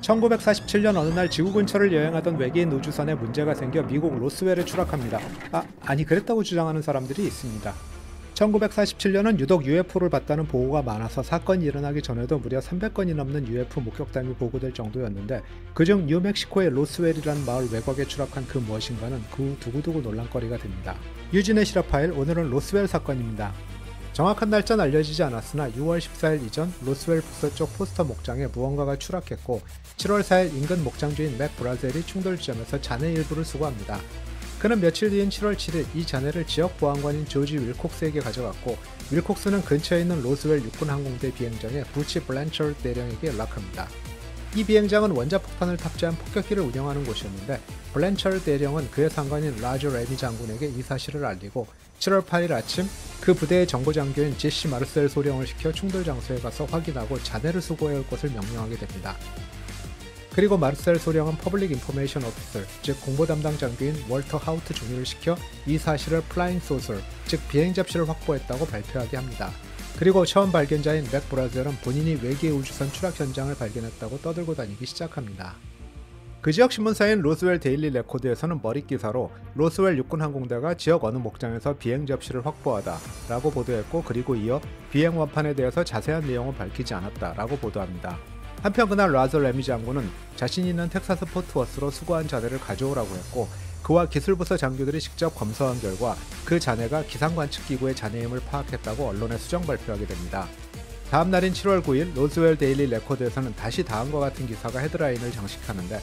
1947년 어느 날 지구 근처를 여행하던 외계인 우주선에 문제가 생겨 미국 로스웰에 추락합니다. 아니 그랬다고 주장하는 사람들이 있습니다. 1947년은 유독 UFO를 봤다는 보고가 많아서 사건이 일어나기 전에도 무려 300건이 넘는 UFO 목격담이 보고될 정도였는데, 그중 뉴멕시코의 로스웰이라는 마을 외곽에 추락한 그 무엇인가는 그 후 두고두고 논란거리가 됩니다. 유진의 실화 파일, 오늘은 로스웰 사건입니다. 정확한 날짜는 알려지지 않았으나 6월 14일 이전 로스웰 북서쪽 포스터 목장에 무언가가 추락했고, 7월 4일 인근 목장주인 맥 브라젤이 충돌 지점에서 잔해 일부를 수거합니다. 그는 며칠 뒤인 7월 7일 이 잔해를 지역 보안관인 조지 윌콕스에게 가져갔고, 윌콕스는 근처에 있는 로스웰 육군항공대 비행장의 부치 블랜처드 대령에게 연락합니다. 이 비행장은 원자폭탄을 탑재한 폭격기를 운영하는 곳이었는데, 블랜처드 대령은 그의 상관인 라저 레미 장군에게 이 사실을 알리고 7월 8일 아침 그 부대의 정보장교인 제시 마르셀 소령을 시켜 충돌 장소에 가서 확인하고 잔해를 수거해올 것을 명령하게 됩니다. 그리고 마르셀 소령은 퍼블릭 인포메이션 오피서, 즉 공보 담당 장교인 월터 하우트 중위를 시켜 이 사실을 플라잉 소설, 즉 비행 잡지를 확보했다고 발표하게 합니다. 그리고 처음 발견자인 맥 브라젤은 본인이 외계 우주선 추락 현장을 발견했다고 떠들고 다니기 시작합니다. 그 지역 신문사인 로스웰 데일리 레코드에서는 머릿기사로 로스웰 육군항공대가 지역 어느 목장에서 비행 접시를 확보하다 라고 보도했고, 그리고 이어 비행 원판에 대해서 자세한 내용은 밝히지 않았다 라고 보도합니다. 한편 그날 라저 레미 장군은 자신이 있는 텍사스 포트워스로 수거한 잔해를 가져오라고 했고, 그와 기술부서 장교들이 직접 검사한 결과 그 잔해가 기상관측기구의 잔해임을 파악했다고 언론에 수정 발표하게 됩니다. 다음 날인 7월 9일 로스웰 데일리 레코드에서는 다시 다음과 같은 기사가 헤드라인을 장식하는데,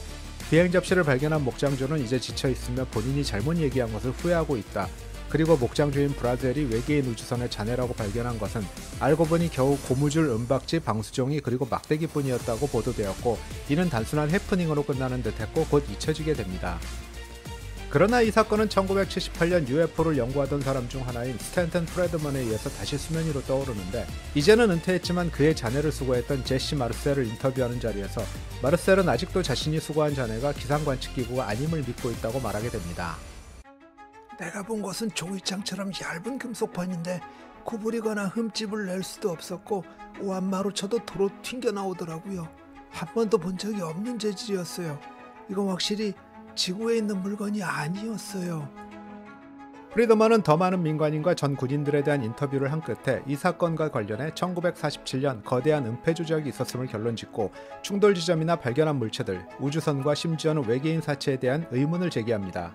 비행 접시를 발견한 목장주는 이제 지쳐있으며 본인이 잘못 얘기한 것을 후회하고 있다. 그리고 목장주인 브라젤이 외계인 우주선의 잔해라고 발견한 것은 알고 보니 겨우 고무줄, 은박지, 방수종이 그리고 막대기뿐이었다고 보도되었고, 이는 단순한 해프닝으로 끝나는 듯했고 곧 잊혀지게 됩니다. 그러나 이 사건은 1978년 UFO를 연구하던 사람 중 하나인 스탠턴 프레드먼에 의해서 다시 수면 위로 떠오르는데, 이제는 은퇴했지만 그의 잔해를 수거했던 제시 마르셀을 인터뷰하는 자리에서 마르셀은 아직도 자신이 수거한 잔해가 기상관측기구가 아님을 믿고 있다고 말하게 됩니다. 내가 본 것은 종이장처럼 얇은 금속판인데 구부리거나 흠집을 낼 수도 없었고 오한마로 쳐도 도로 튕겨나오더라고요. 한 번도 본 적이 없는 재질이었어요. 이건 확실히 지구에 있는 물건이 아니었어요. 프리드먼은 더 많은 민간인과 전 군인들에 대한 인터뷰를 한 끝에 이 사건과 관련해 1947년 거대한 은폐 조작이 있었음을 결론짓고, 충돌 지점이나 발견한 물체들, 우주선과 심지어는 외계인 사체에 대한 의문을 제기합니다.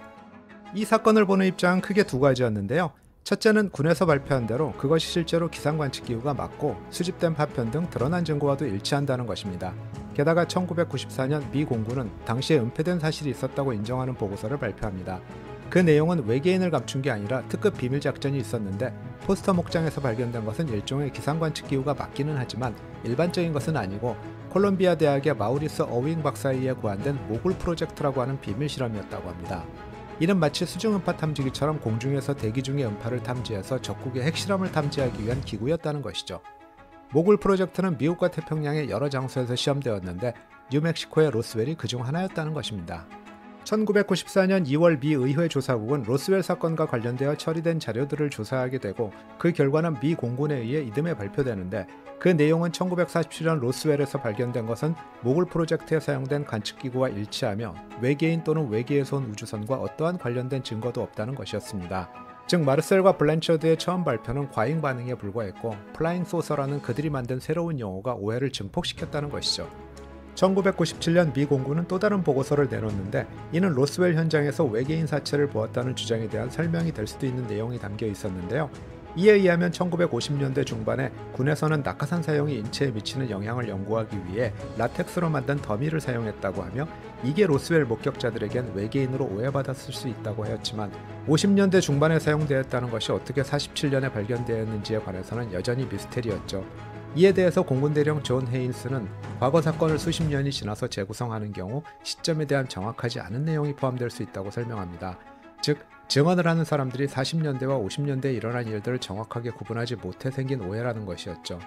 이 사건을 보는 입장은 크게 두 가지였는데요. 첫째는 군에서 발표한 대로 그것이 실제로 기상관측기구가 맞고 수집된 파편 등 드러난 증거와도 일치한다는 것입니다. 게다가 1994년 미 공군은 당시에 은폐된 사실이 있었다고 인정하는 보고서를 발표합니다. 그 내용은 외계인을 감춘 게 아니라 특급 비밀 작전이 있었는데, 포스터 목장에서 발견된 것은 일종의 기상관측기구가 맞기는 하지만 일반적인 것은 아니고 콜롬비아 대학의 마우리스 어윙 박사에 의해 고안된 모굴 프로젝트라고 하는 비밀 실험이었다고 합니다. 이는 마치 수중음파 탐지기처럼 공중에서 대기 중의 음파를 탐지해서 적국의 핵실험을 탐지하기 위한 기구였다는 것이죠. 모굴 프로젝트는 미국과 태평양의 여러 장소에서 시험되었는데, 뉴멕시코의 로스웰이 그중 하나였다는 것입니다. 1994년 2월 미 의회 조사국은 로스웰 사건과 관련되어 처리된 자료들을 조사하게 되고, 그 결과는 미 공군에 의해 이듬해 발표되는데, 그 내용은 1947년 로스웰에서 발견된 것은 모굴 프로젝트에 사용된 관측기구와 일치하며 외계인 또는 외계에서 온 우주선과 어떠한 관련된 증거도 없다는 것이었습니다. 즉 마르셀과 블랜처드의 처음 발표는 과잉 반응에 불과했고, 플라잉 소서라는 그들이 만든 새로운 용어가 오해를 증폭시켰다는 것이죠. 1997년 미 공군은 또 다른 보고서를 내놓는데, 이는 로스웰 현장에서 외계인 사체를 보았다는 주장에 대한 설명이 될 수도 있는 내용이 담겨 있었는데요. 이에 의하면 1950년대 중반에 군에서는 낙하산 사용이 인체에 미치는 영향을 연구하기 위해 라텍스로 만든 더미를 사용했다고 하며, 이게 로스웰 목격자들에겐 외계인으로 오해받았을 수 있다고 하였지만 50년대 중반에 사용되었다는 것이 어떻게 47년에 발견되었는지에 관해서는 여전히 미스테리였죠. 이에 대해서 공군대령 존 헤인스는 과거 사건을 수십 년이 지나서 재구성하는 경우 시점에 대한 정확하지 않은 내용이 포함될 수 있다고 설명합니다. 즉, 증언을 하는 사람들이 40년대와 50년대에 일어난 일들을 정확하게 구분하지 못해 생긴 오해라는 것이었죠.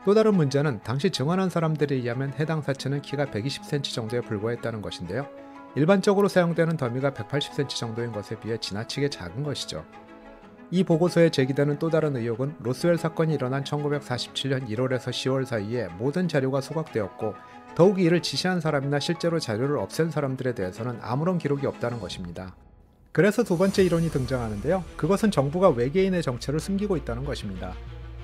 또 다른 문제는 당시 증언한 사람들에 의하면 해당 사체는 키가 120cm 정도에 불과했다는 것인데요. 일반적으로 사용되는 더미가 180cm 정도인 것에 비해 지나치게 작은 것이죠. 이 보고서에 제기되는 또 다른 의혹은 로스웰 사건이 일어난 1947년 1월에서 10월 사이에 모든 자료가 소각되었고, 더욱 이를 지시한 사람이나 실제로 자료를 없앤 사람들에 대해서는 아무런 기록이 없다는 것입니다. 그래서 두 번째 이론이 등장하는데요. 그것은 정부가 외계인의 정체를 숨기고 있다는 것입니다.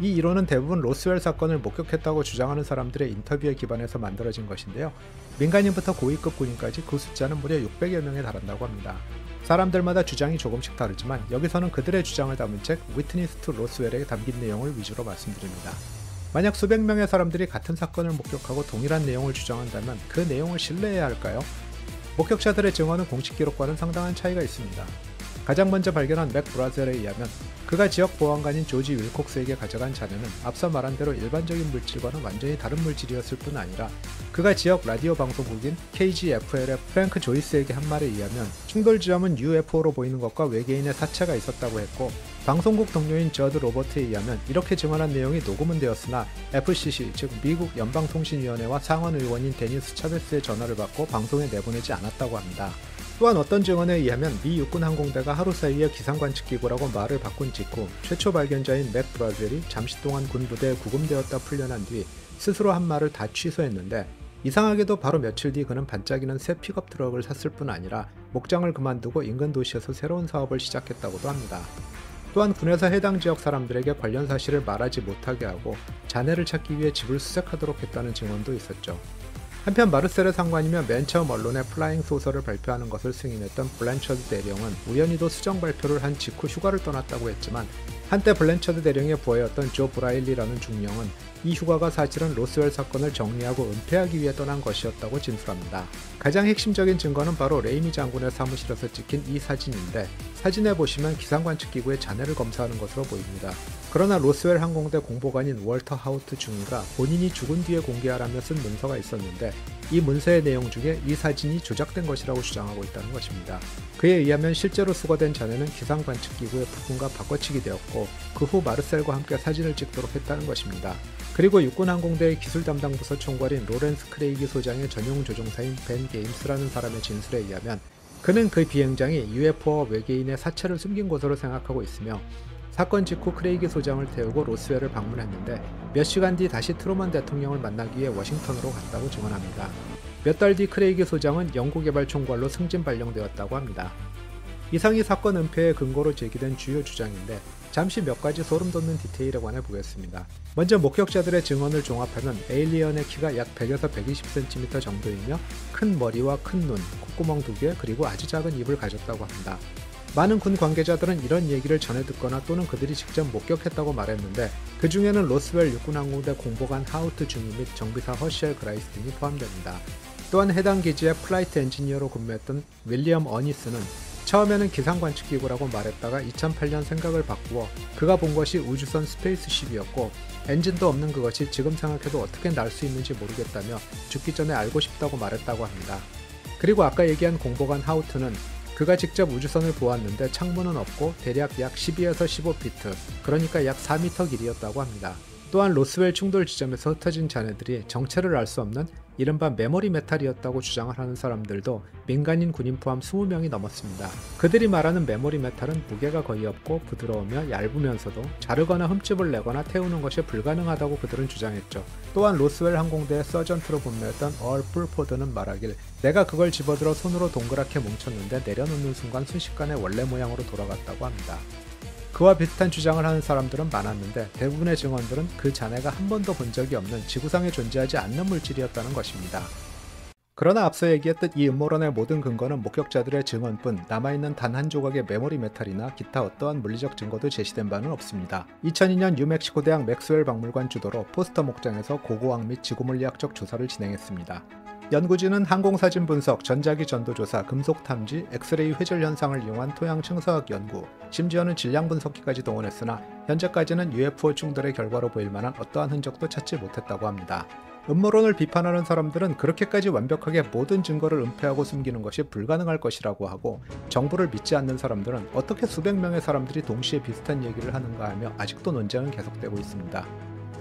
이 이론은 대부분 로스웰 사건을 목격했다고 주장하는 사람들의 인터뷰에 기반해서 만들어진 것인데요. 민간인부터 고위급 군인까지 그 숫자는 무려 600여 명에 달한다고 합니다. 사람들마다 주장이 조금씩 다르지만 여기서는 그들의 주장을 담은 책 위트니스 투 로스웰에 담긴 내용을 위주로 말씀드립니다. 만약 수백 명의 사람들이 같은 사건을 목격하고 동일한 내용을 주장한다면 그 내용을 신뢰해야 할까요? 목격자들의 증언은 공식 기록과는 상당한 차이가 있습니다. 가장 먼저 발견한 맥 브라젤에 의하면 그가 지역 보안관인 조지 윌콕스에게 가져간 잔해는 앞서 말한 대로 일반적인 물질과는 완전히 다른 물질이었을 뿐 아니라 그가 지역 라디오 방송국인 KGFL의 프랭크 조이스에게 한 말에 의하면 충돌 지점은 UFO로 보이는 것과 외계인의 사체가 있었다고 했고, 방송국 동료인 저드 로버트에 의하면 이렇게 증언한 내용이 녹음은 되었으나 FCC 즉 미국 연방통신위원회와 상원 의원인 데니스 차베스의 전화를 받고 방송에 내보내지 않았다고 합니다. 또한 어떤 증언에 의하면 미 육군 항공대가 하루 사이에 기상관측기구라고 말을 바꾼 직후 최초 발견자인 맥 브라젤이 잠시 동안 군 부대에 구금되었다 풀려난 뒤 스스로 한 말을 다 취소했는데, 이상하게도 바로 며칠 뒤 그는 반짝이는 새 픽업 트럭을 샀을 뿐 아니라 목장을 그만두고 인근 도시에서 새로운 사업을 시작했다고도 합니다. 또한 군에서 해당 지역 사람들에게 관련 사실을 말하지 못하게 하고 잔해를 찾기 위해 집을 수색하도록 했다는 증언도 있었죠. 한편 마르셀의 상관이며 맨 처음 언론에 플라잉 소설을 발표하는 것을 승인했던 블랜처드 대령은 우연히도 수정 발표를 한 직후 휴가를 떠났다고 했지만, 한때 블랜처드 대령의 부하였던 조 브라일리라는 중령은 이 휴가가 사실은 로스웰 사건을 정리하고 은폐하기 위해 떠난 것이었다고 진술합니다. 가장 핵심적인 증거는 바로 레이미 장군의 사무실에서 찍힌 이 사진인데, 사진에 보시면 기상관측기구의 잔해를 검사하는 것으로 보입니다. 그러나 로스웰 항공대 공보관인 월터 하우트 중위가 본인이 죽은 뒤에 공개하라며 쓴 문서가 있었는데, 이 문서의 내용 중에 이 사진이 조작된 것이라고 주장하고 있다는 것입니다. 그에 의하면 실제로 수거된 잔해는 기상관측기구의 부품과 바꿔치기 되었고, 그 후 마르셀과 함께 사진을 찍도록 했다는 것입니다. 그리고 육군항공대의 기술 담당 부서 총괄인 로렌스 크레이기 소장의 전용 조종사인 벤 게임스라는 사람의 진술에 의하면 그는 그 비행장이 UFO와 외계인의 사체를 숨긴 곳으로 생각하고 있으며, 사건 직후 크레이기 소장을 태우고 로스웰을 방문했는데 몇 시간 뒤 다시 트루먼 대통령을 만나기 위해 워싱턴으로 갔다고 증언합니다. 몇 달 뒤 크레이기 소장은 연구개발 총괄로 승진 발령되었다고 합니다. 이상이 사건 은폐의 근거로 제기된 주요 주장인데, 잠시 몇 가지 소름돋는 디테일에 관해 보겠습니다. 먼저 목격자들의 증언을 종합하면 에일리언의 키가 약 100에서 120cm 정도이며 큰 머리와 큰 눈, 콧구멍 2개, 그리고 아주 작은 입을 가졌다고 합니다. 많은 군 관계자들은 이런 얘기를 전해 듣거나 또는 그들이 직접 목격했다고 말했는데, 그 중에는 로스웰 육군항공대 공보관 하우트 중위 및 정비사 허시엘 그라이스 등이 포함됩니다. 또한 해당 기지의 플라이트 엔지니어로 근무했던 윌리엄 어니스는 처음에는 기상관측기구라고 말했다가 2008년 생각을 바꾸어 그가 본 것이 우주선 스페이스쉽이었고, 엔진도 없는 그것이 지금 생각해도 어떻게 날 수 있는지 모르겠다며 죽기 전에 알고 싶다고 말했다고 합니다. 그리고 아까 얘기한 공보관 하우트는 그가 직접 우주선을 보았는데 창문은 없고 대략 약 12에서 15피트, 그러니까 약 4m 길이였다고 합니다. 또한 로스웰 충돌 지점에서 흩어진 잔해들이 정체를 알 수 없는 이른바 메모리 메탈이었다고 주장을 하는 사람들도 민간인 군인 포함 20명이 넘었습니다. 그들이 말하는 메모리 메탈은 무게가 거의 없고 부드러우며 얇으면서도 자르거나 흠집을 내거나 태우는 것이 불가능하다고 그들은 주장했죠. 또한 로스웰 항공대의 서전트로 근무했던 얼 풀포드는 말하길, 내가 그걸 집어들어 손으로 동그랗게 뭉쳤는데 내려놓는 순간 순식간에 원래 모양으로 돌아갔다고 합니다. 그와 비슷한 주장을 하는 사람들은 많았는데 대부분의 증언들은 그 잔해가 한 번도 본 적이 없는 지구상에 존재하지 않는 물질이었다는 것입니다. 그러나 앞서 얘기했듯 이 음모론의 모든 근거는 목격자들의 증언뿐, 남아있는 단 한 조각의 메모리 메탈이나 기타 어떠한 물리적 증거도 제시된 바는 없습니다. 2002년 뉴멕시코 대학 맥스웰 박물관 주도로 포스터 목장에서 고고학 및 지구물리학적 조사를 진행했습니다. 연구진은 항공사진 분석, 전자기 전도조사, 금속 탐지, 엑스레이 회절 현상을 이용한 토양 층서학 연구, 심지어는 질량 분석기까지 동원했으나 현재까지는 UFO 충돌의 결과로 보일 만한 어떠한 흔적도 찾지 못했다고 합니다. 음모론을 비판하는 사람들은 그렇게까지 완벽하게 모든 증거를 은폐하고 숨기는 것이 불가능할 것이라고 하고, 정부를 믿지 않는 사람들은 어떻게 수백 명의 사람들이 동시에 비슷한 얘기를 하는가 하며 아직도 논쟁은 계속되고 있습니다.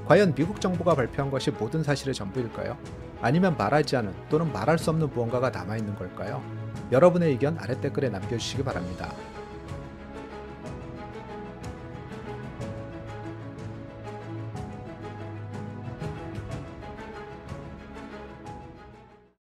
과연 미국 정부가 발표한 것이 모든 사실의 전부일까요? 아니면 말하지 않은 또는 말할 수 없는 무언가가 남아있는 걸까요? 여러분의 의견 아래 댓글에 남겨주시기 바랍니다.